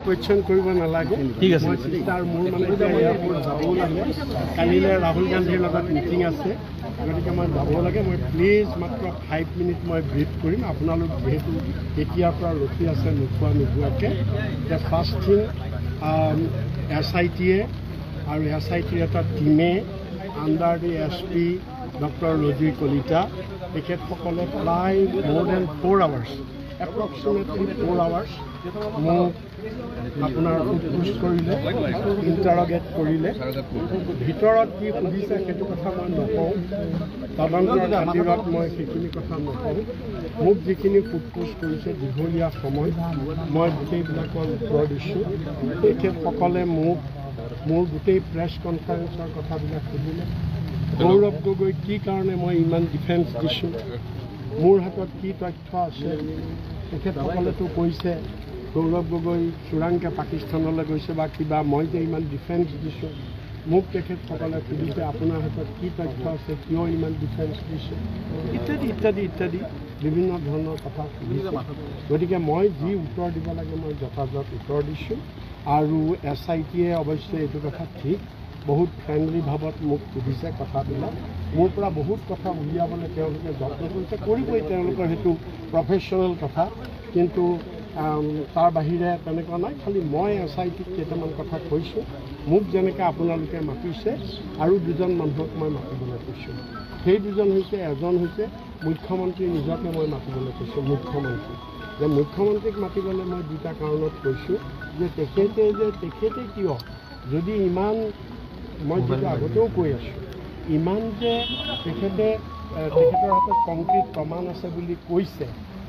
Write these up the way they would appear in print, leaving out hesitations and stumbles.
question কৰিব নালাগে ঠিক আছে তাৰ মোৰ মানে এয়াৰপোৰ্ট যাবও লাগে কালিলৈ ৰাহুল গান্ধীৰ লগত মিটিং আছে গতিকে মই যাব লাগে মই প্লিজ মাত্ৰ 5 মিনিট মই ব্ৰিফ কৰিম আপোনালোক যেহেতু এতিয়াৰ পৰা ৰখি আছে নোখোৱাকৈ যে ফাৰ্ষ্ট থিং SIT আৰু SITৰ এটা টিমে under the SP doctor Raji Kalita তেখেতসকলে প্ৰায় more than 4 hours approximately 4 hours মোক আপোনাৰ সোধ কৰিলে ইণ্টাৰগেট কৰিলে ভিতৰত কি সুধিছে সেইটো কথা মই নকওঁ তদন্তৰ খাতিৰত মই সেইখিনি কথা নকওঁ মোক যিখিনি সোধ কৰিছে দীঘলীয়া সময় মই গোটেইবিলাকৰ উত্তৰ দিছোঁ তেখেতসকলে মোক মোৰ গোটেই প্ৰেছ কনফাৰেন্সৰ কথাবিলাক সুধিলে গৌৰৱ গগৈ কি কাৰণে মই ইমান ডিফেন্স দিছোঁ মোৰ হাতত কি তথ্য আছে তেখেতসকলেতো কৈছে গৌৰৱ গগৈ চোৰাংকে পাকিস্তানলৈ গৈছে বা কিবা মই যে ইমান ডিফেন্স দিছোঁ মোক তেখেতসকলে সুধিছে আপোনাৰ হাতত কি তথ্য আছে কিয় ইমান ডিফেন্স দিছে ইত্যাদি ইত্যাদি ইত্যাদি বিভিন্ন ধৰণৰ কথা সুধিছে গতিকে মই যি উত্তৰ দিব লাগে মই যথাযথ উত্তৰ দিছোঁ আৰু SITয়ে অৱশ্যে এইটো কথা ঠিক বহুত ফ্ৰেণ্ডলি ভাৱত মোক সুধিছে কথাবিলাক মোৰ পৰা বহুত কথা উলিয়াবলৈ তেওঁলোকে যত্ন কৰিছে কৰিবই তেওঁলোকৰ সেইটো প্ৰফেশ্যনেল কথা কিন্তু তাৰ বাহিৰে তেনেকুৱা নাই খালি মই SITক কেইটামান কথা কৈছোঁ মোক যেনেকৈ আপোনালোকে মাতিছে আৰু দুজন মানুহক মই মাতিবলৈ কৈছোঁ সেই দুজন হৈছে এজন হৈছে মুখ্যমন্ত্ৰী নিজকে মই মাতিবলৈ কৈছোঁ মুখ্যমন্ত্ৰী যে মুখ্যমন্ত্ৰীক মাতিবলৈ মই দুটা কাৰণত কৈছোঁ যে তেখেতে কিয় যদি ইমান মই যিটো আগতেও কৈ আছোঁ ইমান যে তেখেতৰ হাতত কংক্ৰিট প্ৰমাণ আছে বুলি কৈছে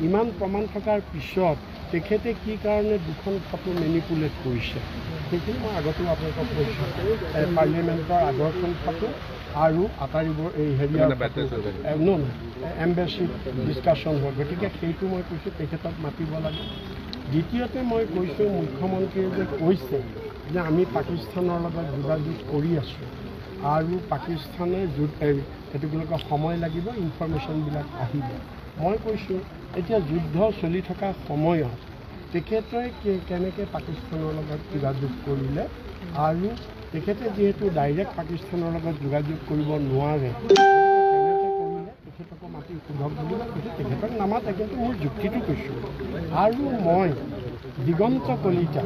ইমান প্ৰমাণ থকাৰ পিছত তেখেতে কি কাৰণে দুখন ফটো মেনিপুলেট কৰিছে সেইখিনি মই আগতেও আপোনালোকক কৈছোঁ পাৰ্লিয়ামেণ্টৰ আগৰখন ফটো আৰু আটাইবোৰ এই হেৰিয়াৰ এম্বেচিত ডিছকাশ্যন হয় গতিকে সেইটো মই কৈছোঁ তেখেতক মাতিব লাগে দ্বিতীয়তে মই কৈছোঁ মুখ্যমন্ত্ৰীয়ে যে কৈছে যে আমি পাকিস্তানৰ লগত যোগাযোগ কৰি আছোঁ আৰু পাকিস্তানে সেইটোবিলাকৰ সময় লাগিব ইনফৰমেশ্যনবিলাক আহিব মই কৈছোঁ এতিয়া যুদ্ধ চলি থকা সময়ত তেখেতে কেনেকৈ পাকিস্তানৰ লগত যোগাযোগ কৰিলে আৰু তেখেতে যিহেতু ডাইৰেক্ট পাকিস্তানৰ লগত যোগাযোগ কৰিব নোৱাৰে তেখেতকো মাতি সোধক বুলি কৈছোঁ তেখেতক নামাতে কিন্তু মোৰ যুক্তিটো কৈছোঁ আৰু মই দিগন্ত কলিতা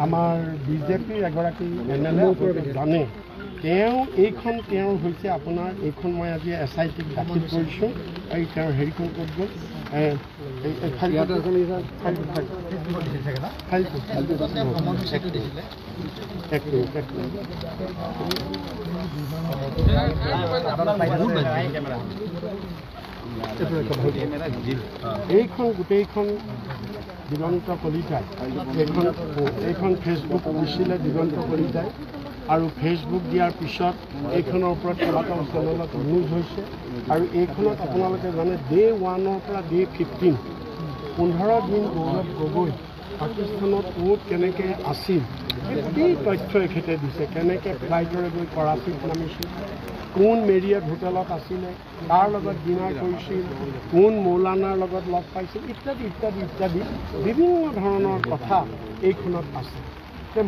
আমাৰ বিজেপিৰ এগৰাকী MLA জানে তেওঁৰ হৈছে আপোনাৰ এইখন মই আজি SITক দাখিল কৰিছোঁ এই তেওঁৰ হেৰিখন ক'ত গ'ল এইখন গোটেইখন দিগন্ত কলিতাই এইখন ফেচবুক দিছিলে দিগন্ত কলিতাই আৰু ফেচবুক দিয়াৰ পিছত এইখনৰ ওপৰত কেইবাটাও চেনেলত নিউজ হৈছে আৰু এইখনত আপোনালোকে জানে Day 1ৰ পৰা Day 15 15 দিন গৌৰৱ গগৈ পাকিস্তানত ক'ত কেনেকৈ আছিল গোটেই তথ্য এখেতে দিছে কেনেকৈ ফ্লাইটেৰে গৈ কৰাচীত নামিছিল কোন মেৰিয়েট হোটেলত আছিলে তাৰ লগত ডিনাৰ কৰিছিল কোন মৌলানাৰ লগত লগ পাইছিল ইত্যাদি ইত্যাদি ইত্যাদি বিভিন্ন ধৰণৰ কথা এইখনত আছে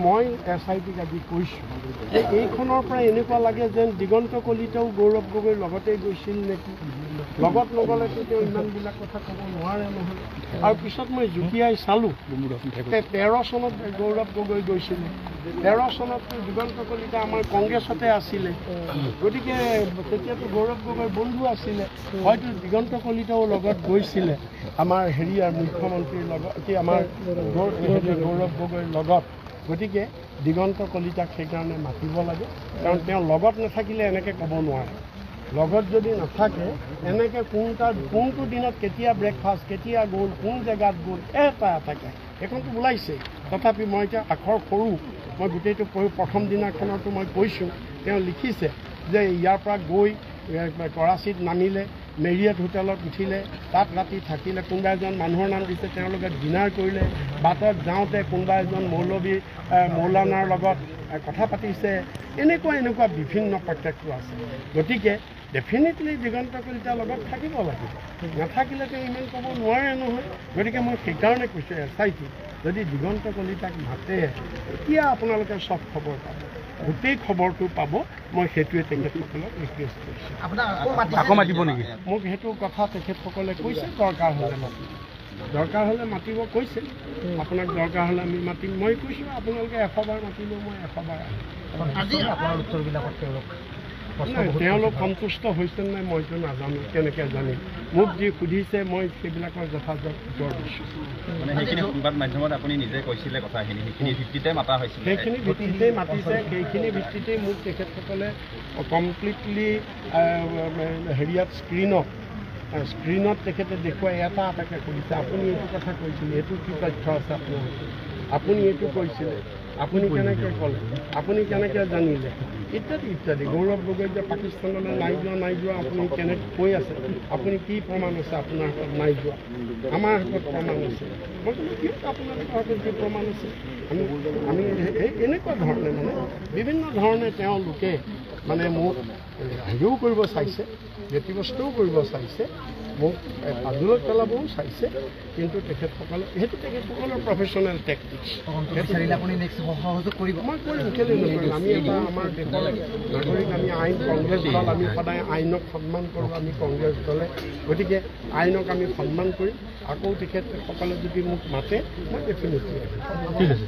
মই SITক আজি কৈছোঁ যে এইখনৰ পৰা এনেকুৱা লাগে যেন দিগন্ত কলিতাও গৌৰৱ গগৈৰ লগতেই গৈছিল নেকি লগত নগ'লেতো তেওঁ ইমানবিলাক কথা ক'ব নোৱাৰে নহয় আৰু পিছত মই জুকিয়াই চালোঁ 13 চনত গৌৰৱ গগৈ গৈছিলে 13 চনততো দিগন্ত কলিতা আমাৰ কংগ্ৰেছতে আছিলে গতিকে তেতিয়াতো গৌৰৱ গগৈৰ বন্ধু আছিলে হয়তো দিগন্ত কলিতাও লগত গৈছিলে আমাৰ হেৰিয়াৰ মুখ্যমন্ত্ৰীৰ লগত কি আমাৰ গৌৰৱ গগৈৰ লগত গতিকে দিগন্ত কলিতাক সেইকাৰণে মাতিব লাগে কাৰণ তেওঁ লগত নাথাকিলে এনেকৈ ক'ব নোৱাৰে লগত যদি নাথাকে এনেকৈ কোনটো দিনত কেতিয়া ব্ৰেকফাষ্ট কেতিয়া গ'ল কোন জেগাত গ'ল এটাকে এইখনটো ওলাইছে তথাপি মই এতিয়া আখৰ সৰু মই গোটেইটো প্ৰথম দিনাখনতো মই কৈছোঁ তেওঁ লিখিছে যে ইয়াৰ পৰা গৈ কৰাচীত নামিলে মেৰিয়েট হোটেলত উঠিলে তাত ৰাতি থাকিলে কোনোবা এজন মানুহৰ নাম দিছে তেওঁলোকে ডিনাৰ কৰিলে বাটত যাওঁতে কোনোবা এজন মৌলানাৰ লগত কথা পাতিছে এনেকুৱা বিভিন্ন প্ৰত্যক্ষ আছে গতিকে ডেফিনেটলি দিগন্ত কলিতাৰ লগত থাকিব লাগিব নাথাকিলেতো ইমান ক'ব নোৱাৰে নহয় গতিকে মই সেইকাৰণে কৈছোঁ SIT যদি দিগন্ত কলিতাক মাতে এতিয়া আপোনালোকে চব খবৰ পাব গোটেই খবৰটো পাব মই সেইটোৱে তেখেতসকলক ৰিকুৱেষ্ট কৰিছোঁ আকৌ মাতিব নেকি মোক সেইটো কথা তেখেতসকলে কৈছে দৰকাৰ হ'লে মাতিব কৈছে আপোনাক দৰকাৰ হ'লে আমি মাতিম মই কৈছোঁ আপোনালোকে 100 বাৰ মাতিলেও মই 100 বাৰ তেওঁলোক সন্তুষ্ট হৈছে নাই মইতো নাজানো কেনেকৈ জানিম মোক যি সুধিছে মই সেইবিলাকৰ যথাযথ উত্তৰ দিছোঁ মানে সেইখিনি সংবাদ মাধ্যমত আপুনি নিজে কৈছিলে কথাখিনি সেইখিনি ভিত্তিতে মাতা হৈছিল সেইখিনি ভিত্তিতেই মাতিছে সেইখিনি ভিত্তিতেই মোক তেখেতসকলে কমপ্লিটলি হেৰিয়াত স্ক্ৰীণত তেখেতে দেখুৱাই এটা এটাকৈ সুধিছে আপুনি এইটো কথা কৈছিলে এইটো কি তথ্য আছে আপোনাৰ আপুনি এইটো কৈছিলে আপুনি কেনেকৈ ক'লে আপুনি কেনেকৈ জানিলে ইত্যাদি ইত্যাদি গৌৰৱ গগৈ যে পাকিস্তানলৈ নাই যোৱা আপুনি কেনেকৈ কৈ আছে আপুনি কি প্ৰমাণ আছে আপোনাৰ হাতত নাই যোৱা আমাৰ হাতত প্ৰমাণ আছে মই ক'লোঁ কি আপোনালোকৰ হাতত কি প্ৰমাণ আছে আমি এনেকুৱা ধৰণে মানে বিভিন্ন ধৰণে তেওঁলোকে মানে মোক হেৰিও কৰিব চাইছে ব্যতিব্যস্তও কৰিব চাইছে মোক পাজুলত পেলাবও চাইছে কিন্তু তেখেতসকলে সেইটো তেখেতসকলৰ প্ৰফেশ্যনেল টেকটিক্স মই কৰিম কেলৈ নকৰিম আমি এটা আমাৰ দেশৰ নাগৰিক আমি আইন কংগ্ৰেছ দল আমি সদায় আইনক সন্মান কৰোঁ আমি কংগ্ৰেছ দলে গতিকে আইনক আমি সন্মান কৰিম আকৌ তেখেতসকলে যদি মোক মাতে মই ডেফিনেটলি ঠিক আছে